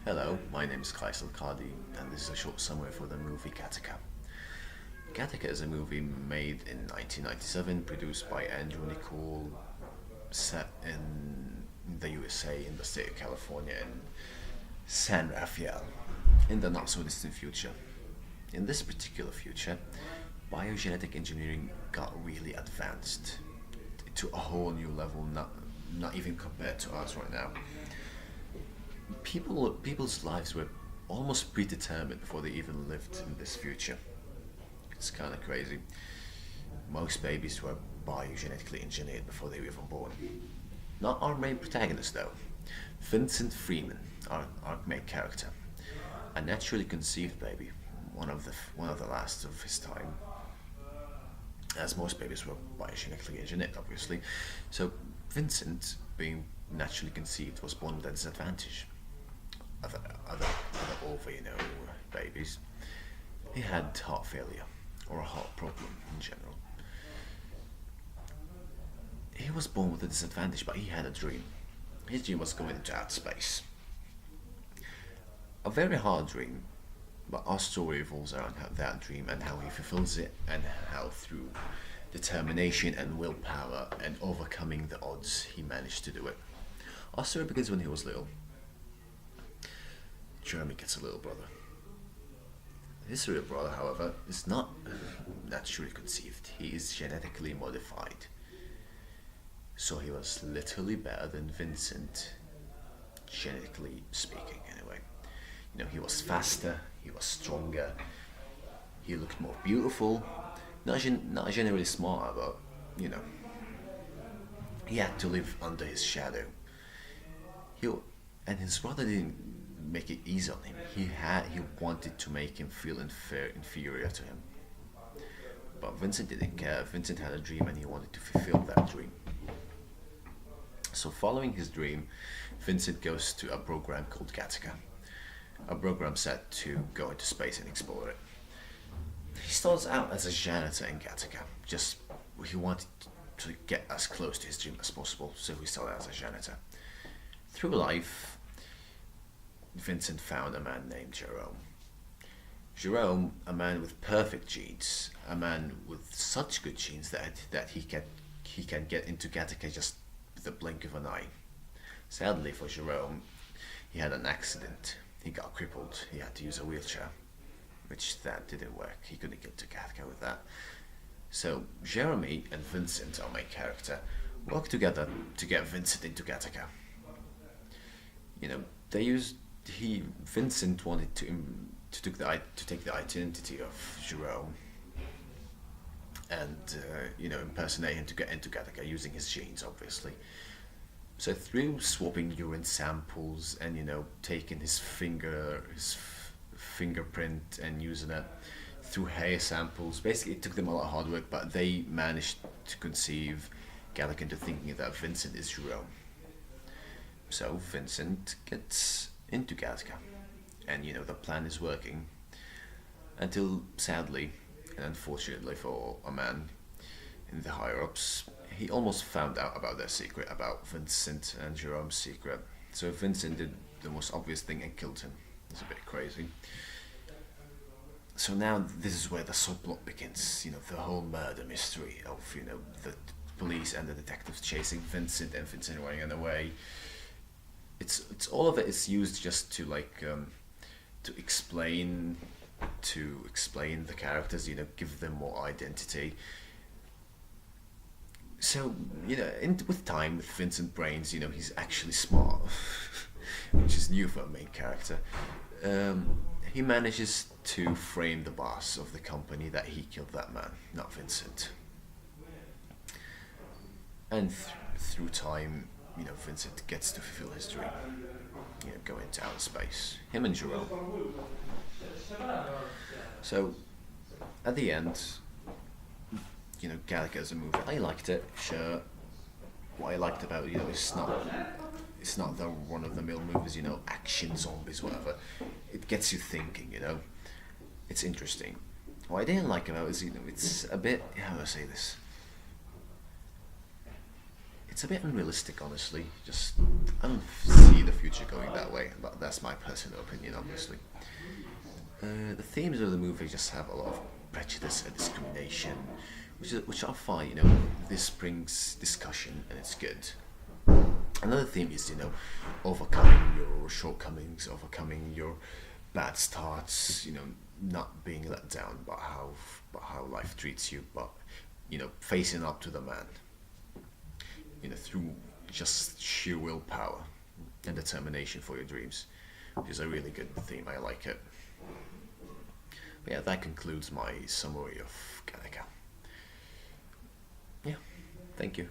Hello, my name is Kaisal Kadi, and this is a short summary for the movie Gattaca. Gattaca is a movie made in 1997, produced by Andrew Nicole, set in the USA, in the state of California, in San Rafael, in the not so distant future. In this particular future, biogenetic engineering got really advanced to a whole new level, not even compared to us right now. People's lives were almost predetermined before they even lived in this future. It's kind of crazy. Most babies were biogenetically engineered before they were even born. Not our main protagonist though. Vincent Freeman, our main character, a naturally conceived baby, one of the last of his time, as most babies were biogenetically engineered, obviously. So Vincent, being naturally conceived, was born with a disadvantage. Other over, babies. He had heart failure, or a heart problem in general. He was born with a disadvantage, but he had a dream. His dream was going into outer space. A very hard dream, but our story revolves around that dream and how he fulfills it, and how through determination and willpower and overcoming the odds he managed to do it. Our story begins when he was little. Jeremy gets a little brother. His little brother, however, is not naturally conceived. He is genetically modified. So he was literally better than Vincent, genetically speaking, anyway. He was faster, he was stronger, he looked more beautiful, not generally smart, but, he had to live under his shadow. And his brother didn't make it easy on him. He wanted to make him feel inferior to him. But Vincent didn't care. Vincent had a dream and he wanted to fulfill that dream. So following his dream, Vincent goes to a program called Gattaca, a program set to go into space and explore it. He starts out as a janitor in Gattaca. He wanted to get as close to his dream as possible, so he started as a janitor. Through life, Vincent found a man named Jerome. Jerome, a man with perfect genes, a man with such good genes that he can get into Gattaca just with the blink of an eye. Sadly for Jerome, he had an accident. He got crippled. He had to use a wheelchair, which that didn't work. He couldn't get to Gattaca with that. So Jeremy and Vincent, our main character, work together to get Vincent into Gattaca. Vincent wanted to take the identity of Jerome and impersonate him to get into Gattaca using his genes, obviously. So through swapping urine samples and taking his fingerprint and using it, through hair samples, basically it took them a lot of hard work, but they managed to conceive Gattaca into thinking that Vincent is Jerome. So Vincent gets into Gattaca, and the plan is working until, sadly and unfortunately for a man in the higher ups, he almost found out about their secret, about Vincent and Jerome's secret. So Vincent did the most obvious thing and killed him. It's a bit crazy. So now this is where the subplot begins. The whole murder mystery of the police and the detectives chasing Vincent and Vincent running away. It's all of it is used just to to explain the characters, give them more identity. So with time, with Vincent brains, he's actually smart, which is new for a main character. He manages to frame the boss of the company that he killed that man, not Vincent. And through time, Vincent gets to fulfill his dream, go into outer space. Him and Jerome. So, at the end, Gattaca as a movie, I liked it, sure. What I liked about it, it's not the run-of-the-mill movies, action, zombies, whatever. It gets you thinking, It's interesting. What I didn't like about it is, it's a bit, how do I say this? it's a bit unrealistic, honestly. Just I don't see the future going that way, but that's my personal opinion, obviously. The themes of the movie just have a lot of prejudice and discrimination, which are fine. This brings discussion and it's good. Another theme is overcoming your shortcomings, overcoming your bad starts. Not being let down by how life treats you, but facing up to the man. Through just sheer willpower and determination for your dreams, which is a really good theme. I like it. But yeah, that concludes my summary of Gattaca. Yeah, thank you.